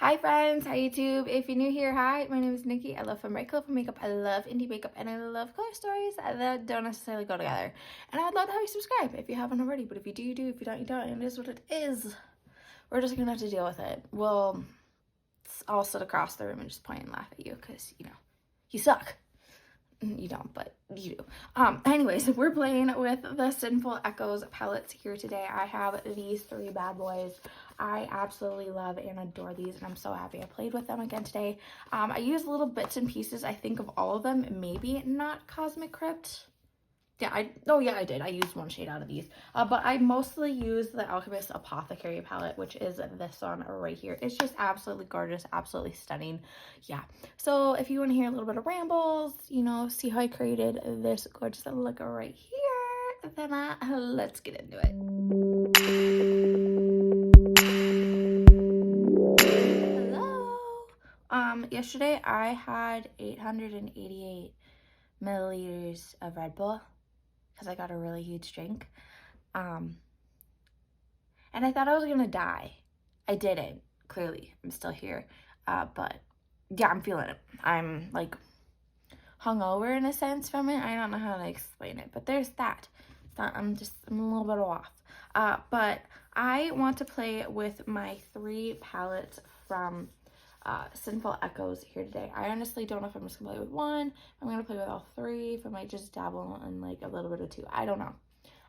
Hi friends, hi YouTube. If you're new here, hi, my name is Nikki. I love fun, bright, colorful makeup. I love indie makeup, and I love color stories that don't necessarily go together. And I would love to have you subscribe if you haven't already, but if you do, you do. If you don't, you don't. And it is what it is. We're just gonna have to deal with it. We'll all sit across the room and just point and laugh at you because, you know, you suck. You don't, but you do. Anyways, we're playing with the Sinful Echoes palettes here today. I have these three bad boys. I absolutely love and adore these, and I'm so happy I played with them again today. I used little bits and pieces, I think, of all of them. Maybe not Cosmic Crypt. Yeah, I did. I used one shade out of these. But I mostly used the Alchemist Apothecary palette, which is this one right here. It's just absolutely gorgeous, absolutely stunning. Yeah. So if you want to hear a little bit of rambles, you know, see how I created this gorgeous look right here, then let's get into it. Hello. Yesterday I had 888 milliliters of Red Bull, because I got a really huge drink. And I thought I was gonna die. I didn't, clearly. I'm still here. But yeah, I'm feeling it. I'm like hungover in a sense from it. I don't know how to explain it, but there's that. I'm a little bit off. But I want to play with my three palettes from Sinful Echoes here today. I honestly don't know if I'm just gonna play with one. I'm gonna play with all three. If I might just dabble in like a little bit of two. I don't know.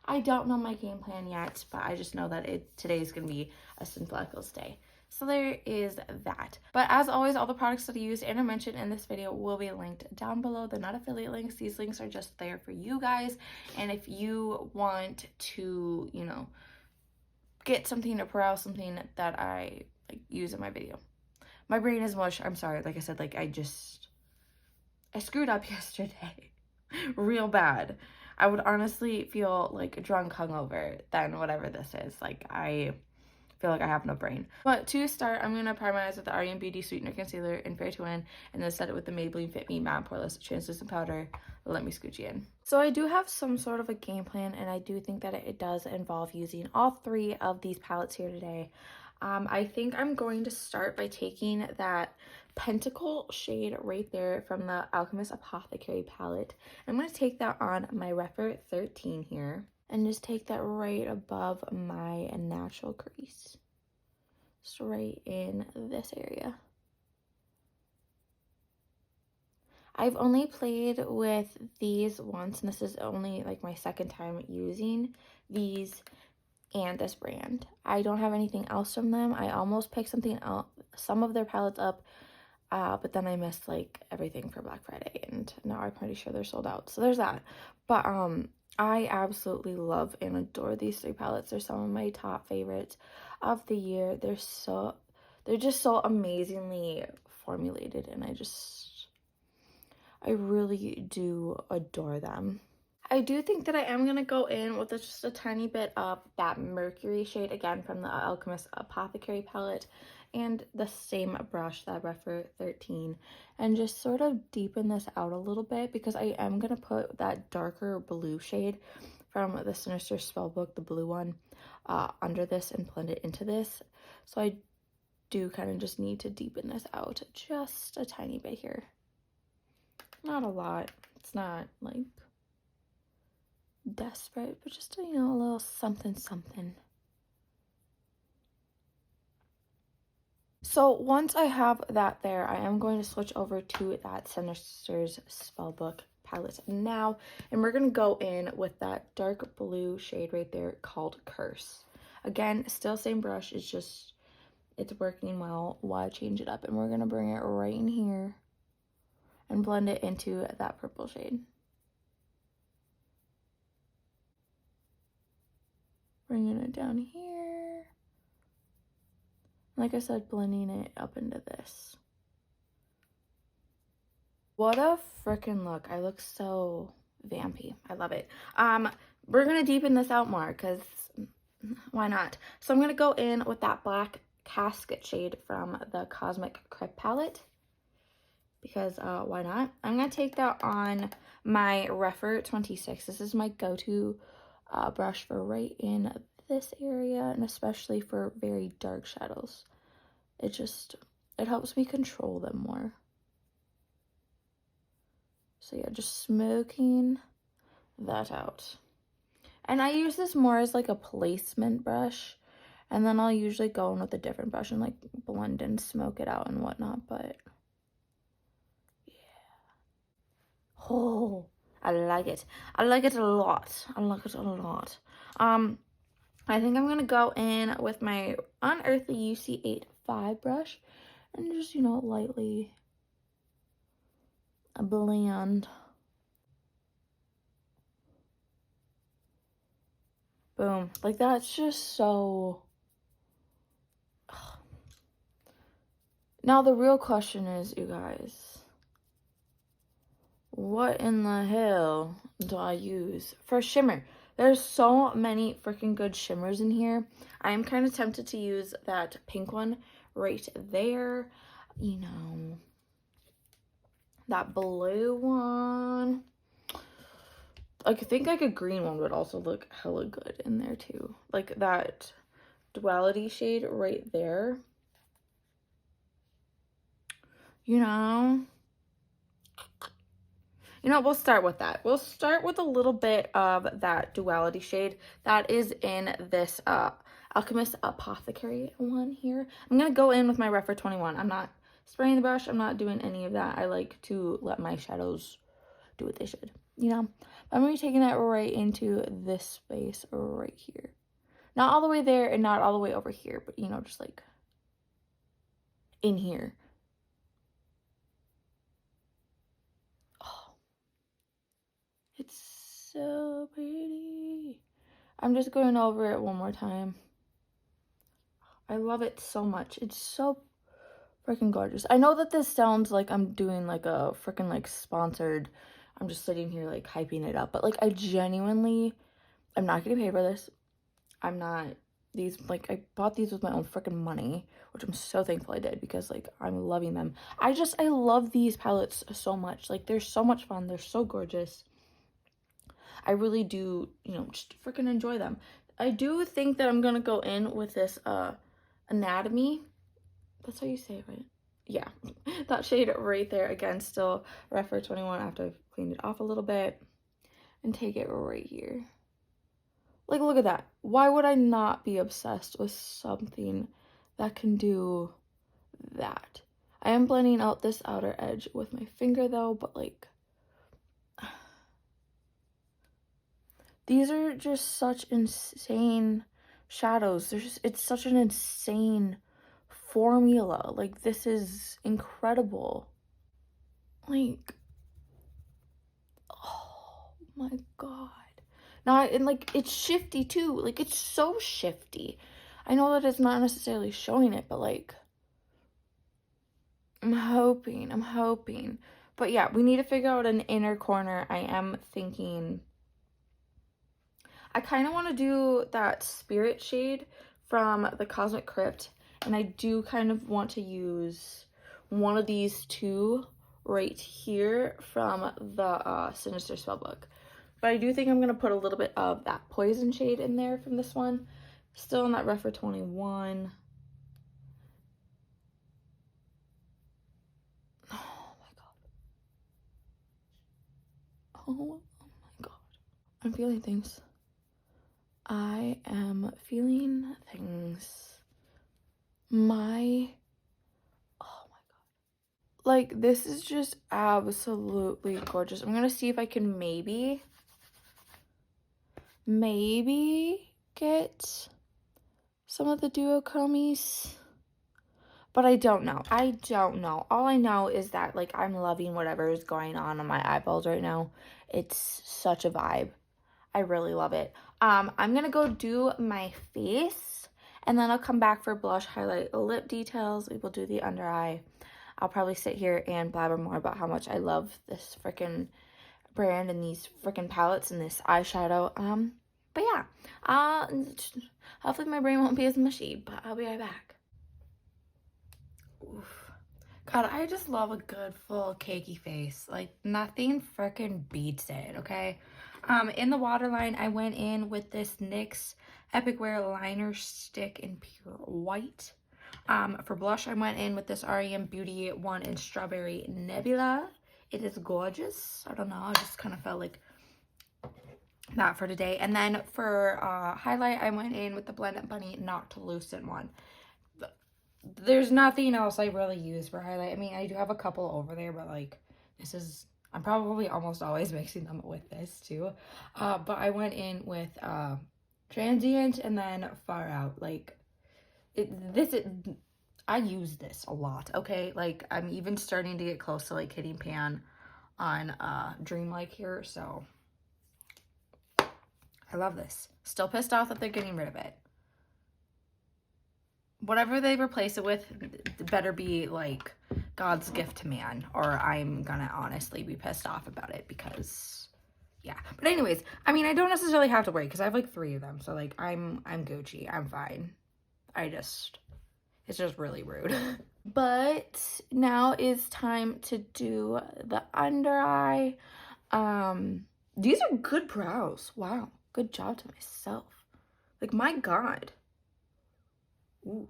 I don't know my game plan yet, but I just know that today is going to be a Sinful Echoes day. So there is that. But as always, all the products that I used and are mentioned in this video will be linked down below. They're not affiliate links. These links are just there for you guys. And if you want to, you know, get something or browse something that I use in my video. My brain is mush. I'm sorry. Like I said, I screwed up yesterday real bad. I would honestly feel like drunk hungover than whatever this is. Like, I feel like I have no brain. But to start, I'm going to prime my eyes with the Aryan Beauty Sweetener Concealer in Fair to Win, and then set it with the Maybelline Fit Me Matte Poreless Translucent Powder. Let me scooch you in. So I do have some sort of a game plan, and I do think that it does involve using all three of these palettes here today. I think I'm going to start by taking that Pentacle shade right there from the Alchemist Apothecary palette. I'm going to take that on my Refer 13 here and just take that right above my natural crease. Just right in this area. I've only played with these once, and this is only like my second time using these and this brand. I don't have anything else from them. I almost picked something else, some of their palettes up, but then I missed like everything for Black Friday, and now I'm pretty sure they're sold out. So there's that. But I absolutely love and adore these three palettes. They're some of my top favorites of the year. They're just so amazingly formulated, and I really do adore them. I do think that I am going to go in with just a tiny bit of that Mercury shade, again, from the Alchemist Apothecary palette, and the same brush, that Refer 13, and just sort of deepen this out a little bit, because I am going to put that darker blue shade from the Sinister Spellbook, the blue one, under this and blend it into this. So I do kind of just need to deepen this out just a tiny bit here. Not a lot. It's not like desperate, but just, you know, a little something. So once I have that there, I am going to switch over to that Sinister's Spellbook palette now, and we're going to go in with that dark blue shade right there called Curse. Again, still same brush, it's working well while I change it up, and we're going to bring it right in here and blend it into that purple shade. Bringing it down here. Like I said, blending it up into this. What a freaking look. I look so vampy. I love it. We're going to deepen this out more, because why not? So I'm going to go in with that black casket shade from the Cosmic Crypt palette, because why not? I'm going to take that on my Refer 26. This is my go-to brush for right in this area, and especially for very dark shadows. It just it helps me control them more. So yeah, just smoking that out. And I use this more as like a placement brush. And then I'll usually go in with a different brush and like blend and smoke it out and whatnot. But yeah. Oh, I like it. I like it a lot. I like it a lot. I think I'm going to go in with my Unearthly UC85 brush and just, you know, lightly blend. Boom. Like, that's just so... Now, the real question is, you guys, what in the hell do I use for shimmer? There's so many freaking good shimmers in here. I am kind of tempted to use that pink one right there. You know, that blue one. I think like a green one would also look hella good in there too. Like that duality shade right there. You know, we'll start with that. We'll start with a little bit of that duality shade that is in this Alchemist Apothecary one here. I'm going to go in with my Refer 21. I'm not spraying the brush. I'm not doing any of that. I like to let my shadows do what they should, you know. I'm going to be taking that right into this space right here. Not all the way there and not all the way over here, but, you know, just like in here. It's so pretty. I'm just going over it one more time. I love it so much. It's so freaking gorgeous. I know that this sounds like I'm doing like a freaking like sponsored. I'm just sitting here like hyping it up. But like I genuinely, I'm not getting paid for this. I'm not, these, like I bought these with my own freaking money, which I'm so thankful I did because like I'm loving them. I love these palettes so much. Like they're so much fun. They're so gorgeous. I really do, you know, just freaking enjoy them. I do think that I'm going to go in with this Anatomy. That's how you say it, right? Yeah. That shade right there. Again, still Refer 21 after I've cleaned it off a little bit. And take it right here. Like, look at that. Why would I not be obsessed with something that can do that? I am blending out this outer edge with my finger, though, but, like... These are just such insane shadows. It's such an insane formula. Like, this is incredible. Like, oh my god. Now, and like, it's shifty too. Like, it's so shifty. I know that it's not necessarily showing it, but like, I'm hoping. But yeah, we need to figure out an inner corner. I am thinking... I kind of want to do that Spirit shade from the Cosmic Crypt, and I do kind of want to use one of these two right here from the Sinister Spellbook. But I do think I'm going to put a little bit of that Poison shade in there from this one. Still in that Refer 21. Oh my god. Oh my god. I'm feeling things. I am feeling things. Oh my god. Like, this is just absolutely gorgeous. I'm gonna see if I can maybe get some of the duochromies. But I don't know. All I know is that, like, I'm loving whatever is going on my eyeballs right now. It's such a vibe. I really love it. I'm gonna go do my face, and then I'll come back for blush, highlight, lip details. We will do the under eye. I'll probably sit here and blabber more about how much I love this freaking brand and these freaking palettes and this eyeshadow. But yeah, hopefully my brain won't be as mushy, but I'll be right back. Oof. God, I just love a good full cakey face. Like, nothing freaking beats it, okay? In the waterline, I went in with this NYX Epic Wear Liner Stick in Pure White. For blush, I went in with this REM Beauty one in Strawberry Nebula. It is gorgeous. I don't know, I just kind of felt like that for today. And then for highlight, I went in with the Blend Bunny Noctilucent one. There's nothing else I really use for highlight. I mean, I do have a couple over there, but like, this is, I'm probably almost always mixing them with this too. But I went in with Transient and then Far Out. Like, I use this a lot, okay? Like, I'm even starting to get close to like hitting pan on Dreamlike here, so I love this. Still pissed off that they're getting rid of it. Whatever they replace it with better be like God's gift to man, or I'm gonna honestly be pissed off about it, because yeah. But anyways, I mean, I don't necessarily have to worry because I have like 3 of them, so like I'm Gucci, I'm fine. It's just really rude. But now is time to do the under eye. These are good brows. Wow, good job to myself. Like, my God. Oof.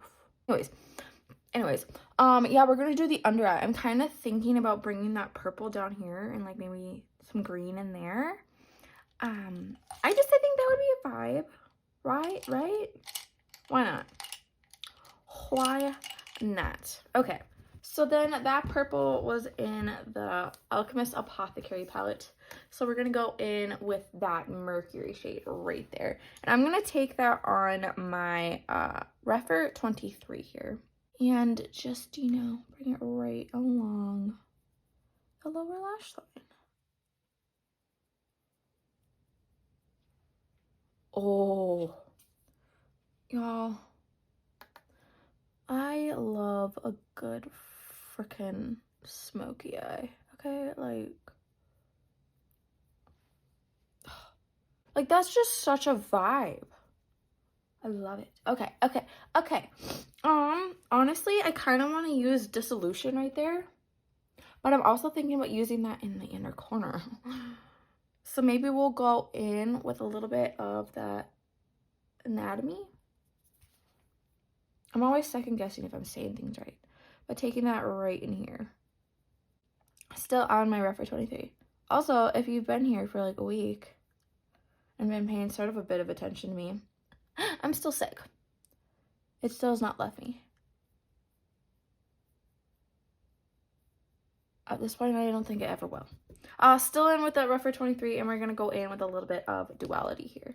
Anyways, yeah, we're gonna do the under eye. I'm kind of thinking about bringing that purple down here and like maybe some green in there. I think that would be a vibe, right? Why not? Why not? Okay, so then that purple was in the Alchemist Apothecary palette. So we're going to go in with that Mercury shade right there. And I'm going to take that on my Refer 23 here. And just, you know, bring it right along the lower lash line. Oh, y'all. I love a good freaking smoky eye, okay? Like that's just such a vibe. I love it. Okay. Honestly, I kind of want to use Dissolution right there, but I'm also thinking about using that in the inner corner. So maybe we'll go in with a little bit of that Anatomy. I'm always second guessing if I'm saying things right, but taking that right in here. Still on my Refer 23. Also, if you've been here for like a week and been paying sort of a bit of attention to me, I'm still sick. It still has not left me. At this point, I don't think it ever will. Still in with that Refer 23, and we're going to go in with a little bit of Duality here.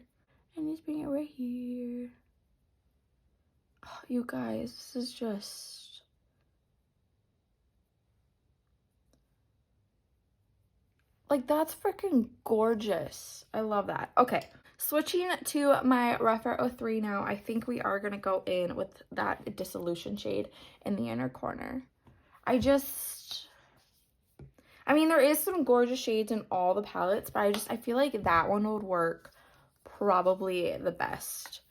And just bring it right here. Oh, you guys, this is just... like, that's freaking gorgeous. I love that. Okay, switching to my Refer 03 now, I think we are going to go in with that Dissolution shade in the inner corner. I mean, there is some gorgeous shades in all the palettes, but I feel like that one would work probably the best.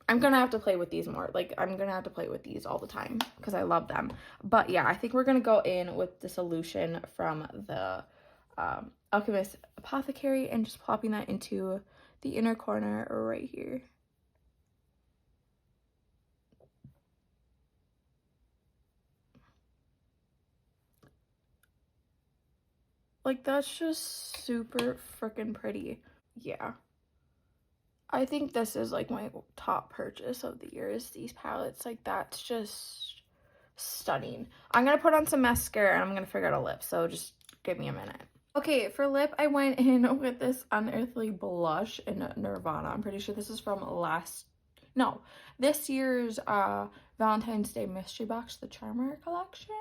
I'm gonna have to play with these more. Like, I'm gonna have to play with these all the time because I love them. But yeah, I think we're gonna go in with Dissolution from the Alchemist Apothecary and just plopping that into the inner corner right here. Like, that's just super freaking pretty. Yeah. I think this is like my top purchase of the year is these palettes. Like, that's just stunning. I'm gonna put on some mascara and I'm gonna figure out a lip, so just give me a minute. Okay, for lip, I went in with this Unearthly blush in Nirvana. I'm pretty sure this is from this year's Valentine's Day mystery box, the Charmer collection.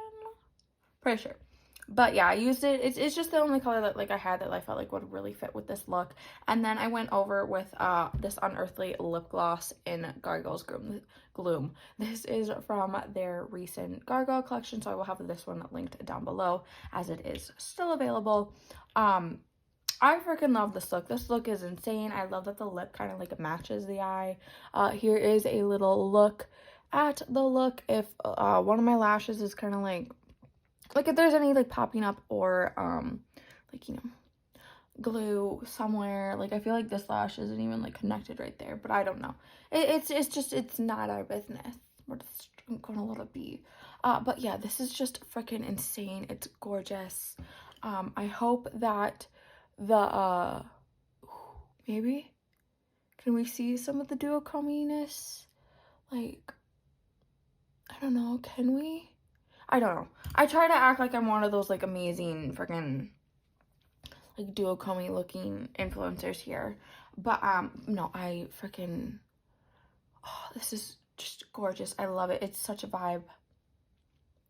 Pretty sure. But yeah, I used it. It's just the only color that like I had that I felt like would really fit with this look. And then I went over with this Unearthly lip gloss in Gargoyle's Gloom. This is from their recent Gargoyle collection, so I will have this one linked down below as it is still available. I freaking love this look. This look is insane. I love that the lip kind of like matches the eye. Here is a little look at the look. If one of my lashes is kind of like if there's any like popping up or like, you know, glue somewhere, like I feel like this lash isn't even like connected right there, but I don't know. It's just, it's not our business. We're just I'm going to let it be. But yeah, this is just freaking insane. It's gorgeous. I hope that the, maybe, can we see some of the duocominess? Like, I don't know, can we? I don't know. I try to act like I'm one of those, like, amazing freaking, like, duocomi looking influencers here. But, no, I freaking, oh, this is just gorgeous. I love it. It's such a vibe.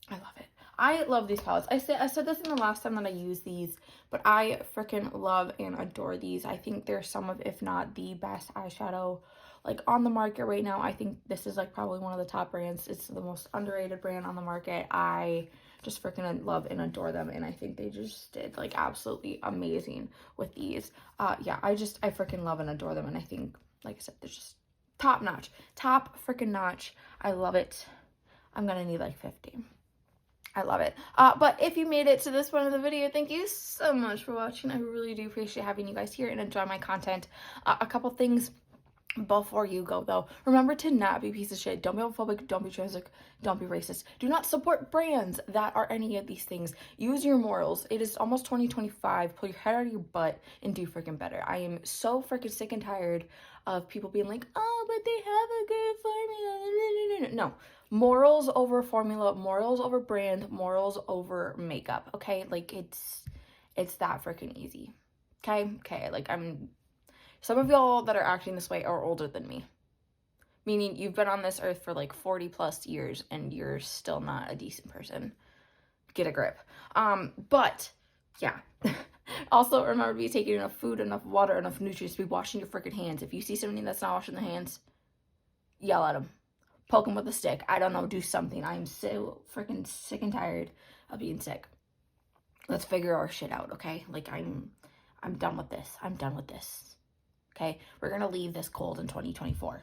I love it. I love these palettes. I said this in the last time that I used these, but I freaking love and adore these. I think they're some of, if not the best eyeshadow, like, on the market right now. I think this is, like, probably one of the top brands. It's the most underrated brand on the market. I just freaking love and adore them, and I think they just did, like, absolutely amazing with these. Yeah, I freaking love and adore them, and I think, like I said, they're just top notch. Top freaking notch. I love it. I'm gonna need, like, 50. I love it. But if you made it to this point of the video, thank you so much for watching. I really do appreciate having you guys here and enjoy my content. A couple things before you go, though. Remember to not be a piece of shit. Don't be homophobic. Don't be transphobic. Don't be racist. Do not support brands that are any of these things. Use your morals. It is almost 2025. Pull your head out of your butt and do freaking better. I am so freaking sick and tired of people being like, oh, but they have a good formula. No. Morals over formula, morals over brand, morals over makeup, okay? Like, it's that freaking easy, okay? Like, some of y'all that are acting this way are older than me, meaning you've been on this earth for, like, 40 plus years and you're still not a decent person. Get a grip. But, yeah. Also, remember to be taking enough food, enough water, enough nutrients, to be washing your freaking hands. If you see somebody that's not washing their hands, yell at them. Poke them with a stick. I don't know. Do something. I'm so freaking sick and tired of being sick. Let's figure our shit out, okay? Like, I'm done with this. I'm done with this. Okay? We're gonna leave this cold in 2024.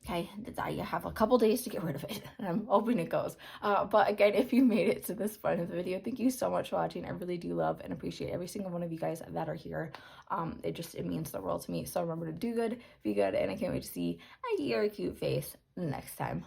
Okay? I have a couple days to get rid of it, and I'm hoping it goes. But again, if you made it to this point of the video, thank you so much for watching. I really do love and appreciate every single one of you guys that are here. It means the world to me. So remember to do good, be good, and I can't wait to see your cute face next time.